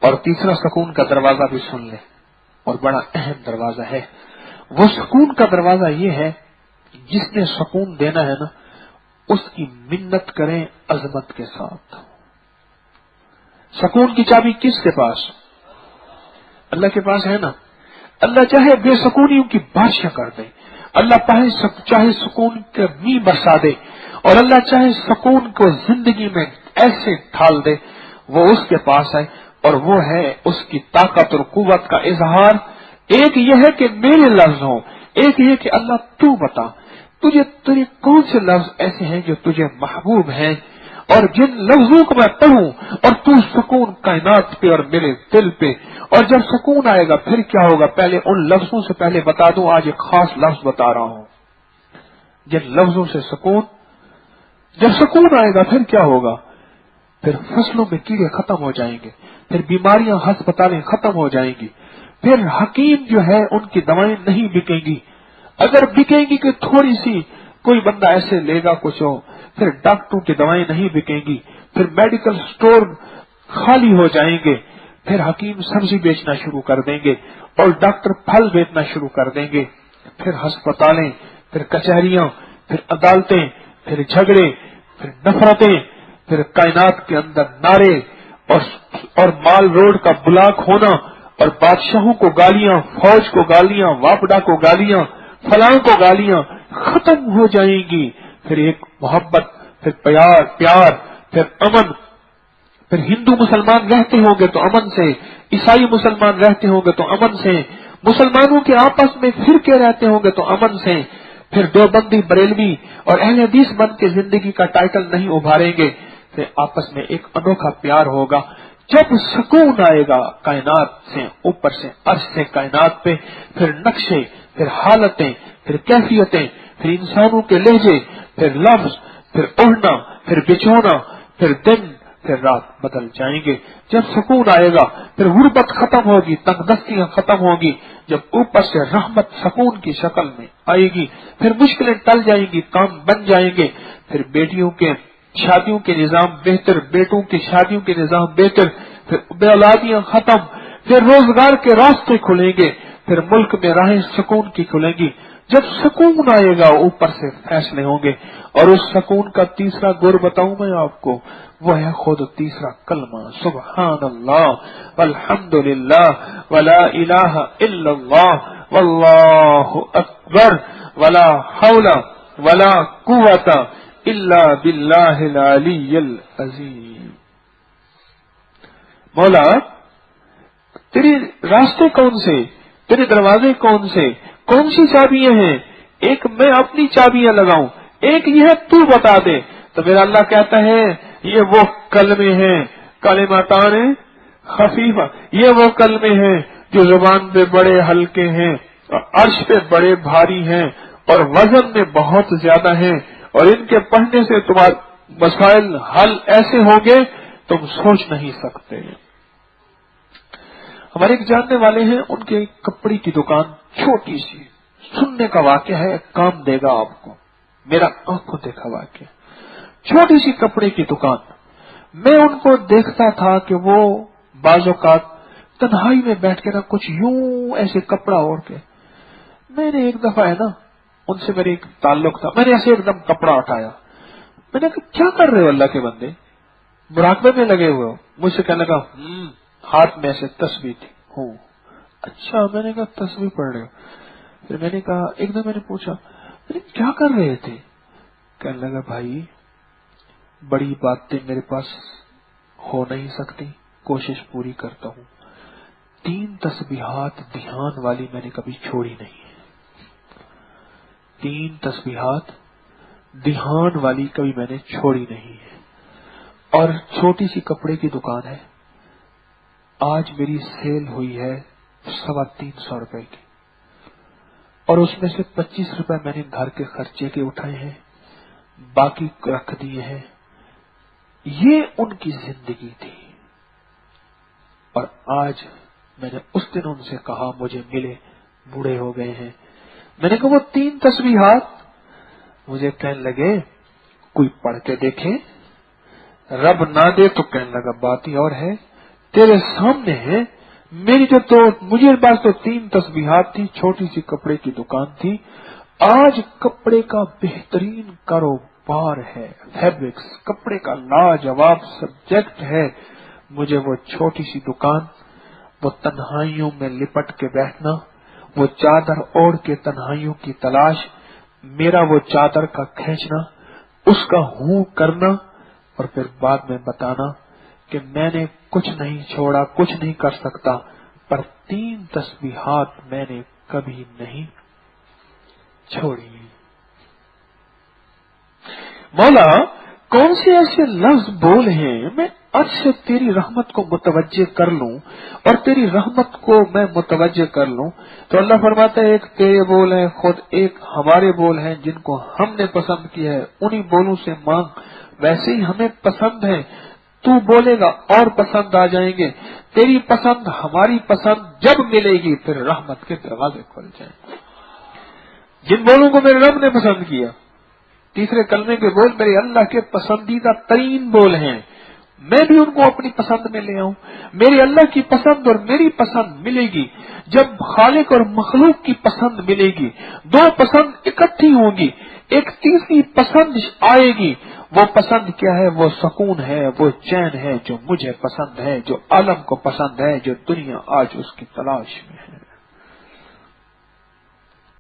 اور تیسرا سکون کا دروازہ بھی سن لیں، اور بڑا اہم دروازہ ہے۔ وہ سکون کا دروازہ یہ ہے، جس نے سکون دینا ہے نا، اس کی منت کریں عظمت کے ساتھ۔ سکون کی چابی کس کے پاس؟ اللہ کے پاس ہے نا۔ اللہ چاہے بے سکونیوں کی بارشیں کر دے، اللہ چاہے سکون کے می برسا دے، اور اللہ چاہے سکون کو زندگی میں ایسے ڈھال دے، وہ اس کے پاس ہے، اور وہ ہے اس کی طاقت اور قوت کا اظہار۔ ایک یہ ہے کہ میرے لفظ ہوں، ایک یہ کہ اللہ تو بتا تجھے کون سے لفظ ایسے ہیں جو تجھے محبوب ہیں، اور جن لفظوں کو میں پڑھوں اور تو سکون کائنات پہ اور میرے دل پہ۔ اور جب سکون آئے گا پھر کیا ہوگا؟ پہلے ان لفظوں سے پہلے بتا دوں، آج ایک خاص لفظ بتا رہا ہوں، جن لفظوں سے سکون، جب سکون آئے گا پھر کیا ہوگا؟ پھر فصلوں میں کیڑے ختم ہو جائیں گے، پھر بیماریاں ہسپتالیں ختم ہو جائیں گی، پھر حکیم جو ہے ان کی دوائیں نہیں بکیں گی، اگر بکیں گی کہ تھوڑی سی کوئی بندہ ایسے لے گا کچھ ہو، پھر ڈاکٹروں کی دوائیں نہیں بکیں گی، پھر میڈیکل سٹور خالی ہو جائیں گے، پھر حکیم سبزی بیچنا شروع کر دیں گے اور ڈاکٹر پھل بیچنا شروع کر دیں گے، پھر ہسپتالیں، پھر کچہریاں، پھر عدالتیں، پھر جھگڑے، پھر نفرتیں، پھر کائنات کے اندر نعرے اور مال روڈ کا بلاک ہونا، اور بادشاہوں کو گالیاں، فوج کو گالیاں، واپڈا کو گالیاں، فلاں کو گالیاں ختم ہو جائیں گی، پھر ایک محبت، پھر پیار، پھر امن، پھر ہندو مسلمان رہتے ہوں گے تو امن سے، عیسائی مسلمان رہتے ہوں گے تو امن سے، مسلمانوں کے آپس میں فرقے رہتے ہوں گے تو امن سے، پھر دیوبندی بریلوی اور اہل حدیث بن کے زندگی کا ٹائٹل نہیں ابھاریں گے، پھر آپس میں ایک انوکھا پیار ہوگا۔ جب سکون آئے گا کائنات سے، اوپر سے عرش سے کائنات پہ، پھر نقشے، پھر حالتیں، پھر کیفیتیں، پھر انسانوں کے لہجے، پھر لفظ، پھر اڑنا، پھر بچھونا، پھر دن، پھر رات بدل جائیں گے۔ جب سکون آئے گا پھر غربت ختم ہوگی، تنگ دستیاں ختم ہوگی، جب اوپر سے رحمت سکون کی شکل میں آئے گی، پھر مشکلیں ٹل جائیں گی، کام بن جائیں گے، پھر بیٹیوں کے شادیوں کے نظام بہتر، بیٹوں کی شادیوں کے نظام بہتر، پھر بے اولادیاں ختم، پھر روزگار کے راستے کھلیں گے، پھر ملک میں راہیں سکون کی کھلیں گی۔ جب سکون آئے گا اوپر سے فیصلے ہوں گے، اور اس سکون کا تیسرا گر بتاؤں میں آپ کو، وہ ہے خود تیسرا کلمہ، سبحان اللہ والحمد للہ ولا الہ الا اللہ واللہ اکبر ولا حول ولا قوت الا باللہ العلی العظیم۔ مولا تیرے راستے کون سے، تیرے دروازے کون سے، کون سی چابیاں ہیں؟ ایک میں اپنی چابیاں لگاؤں، ایک یہ ہے تو بتا دے۔ تو میرا اللہ کہتا ہے یہ وہ کلمے ہیں، کلمتان خفیفہ، یہ وہ کلمے ہیں جو زبان پہ بڑے ہلکے ہیں اور عرش پہ بڑے بھاری ہیں اور وزن میں بہت زیادہ ہیں، اور ان کے پڑھنے سے تمہارے مسائل حل ایسے ہوں گے تم سوچ نہیں سکتے۔ ہمارے ایک جاننے والے ہیں، ان کے کپڑے کی دکان چھوٹی سی، سننے کا واقعہ ہے، کام دے گا آپ کو، میرا آنکھوں دیکھا واقعہ، چھوٹی سی کپڑے کی دکان۔ میں ان کو دیکھتا تھا کہ وہ بعض اوقات تنہائی میں بیٹھ کے نا کچھ یوں ایسے کپڑا اوڑھ کے، میں نے ایک دفعہ ہے نا ان سے میرے ایک تعلق تھا، میں نے ایسے ایک دم کپڑا اٹھایا، میں نے کہا کیا کر رہے ہو اللہ کے بندے، مراقبے میں لگے ہوئے ہو؟ مجھ سے کہنے لگا ہاتھ میں ایسے تسبیح تھی ہوں۔ اچھا، میں نے کہا تسبیح پڑھ رہے ہو؟ پھر میں نے کہا، ایک دم میں نے پوچھا کیا کر رہے تھے؟ کہنے لگا بھائی بڑی باتیں میرے پاس ہو نہیں سکتی، کوشش پوری کرتا ہوں، 3 تسبیحات دھیان والی میں نے کبھی چھوڑی نہیں ہے، 3 تسبیحات دھیان والی کبھی میں نے چھوڑی نہیں ہے، اور چھوٹی سی کپڑے کی دکان ہے، آج میری سیل ہوئی ہے 350 روپے کی، اور اس میں سے 25 روپے میں نے گھر کے خرچے کے اٹھائے ہیں، باقی رکھ دیے ہیں۔ یہ ان کی زندگی تھی، اور آج میں نے اس دن ان سے کہا، مجھے ملے، بوڑھے ہو گئے ہیں، میں نے کہا وہ 3 تسبیحات، مجھے کہنے لگے کوئی پڑھ کے دیکھے، رب نہ دے تو کہنے لگا بات ہی اور ہے، تیرے سامنے ہے. میری مجھے پاس تو 3 تسبیحات تھی, چھوٹی سی کپڑے کی دکان تھی. آج کپڑے کا بہترین کاروبار ہے, فیبرکس کپڑے کا لاجواب سبجیکٹ ہے. مجھے وہ چھوٹی سی دکان, وہ تنہائیوں میں لپٹ کے بیٹھنا, وہ چادر اوڑھ کے تنہائیوں کی تلاش, میرا وہ چادر کا کھینچنا, اس کا ہوں کرنا, اور پھر بعد میں بتانا کہ میں نے کچھ نہیں چھوڑا, کچھ نہیں کر سکتا, پر 3 تسبیحات میں نے کبھی نہیں چھوڑی. مولا کون سے ایسے لفظ بول ہیں میں عرش سے تیری رحمت کو متوجہ کر لوں اور تیری رحمت کو میں متوجہ کر لوں. تو اللہ فرماتا ہے ایک تیرے بول ہیں خود, ایک ہمارے بول ہیں جن کو ہم نے پسند کیا ہے, انہی بولوں سے مانگ. ویسے ہی ہمیں پسند ہے, تو بولے گا اور پسند آ جائیں گے. تیری پسند ہماری پسند جب ملے گی پھر رحمت کے دروازے کھل جائیں. جن بولوں کو میرے رب نے پسند کیا, تیسرے کلمے کے بول میرے اللہ کے پسندیدہ ترین بول ہیں, میں بھی ان کو اپنی پسند میں لے آؤں. میرے اللہ کی پسند اور میری پسند ملے گی. جب خالق اور مخلوق کی پسند ملے گی, 2 پسند اکٹھی ہوں گی, ایک تیسری پسند آئے گی. وہ پسند کیا ہے؟ وہ سکون ہے, وہ چین ہے جو مجھے پسند ہے, جو عالم کو پسند ہے, جو دنیا آج اس کی تلاش میں ہے.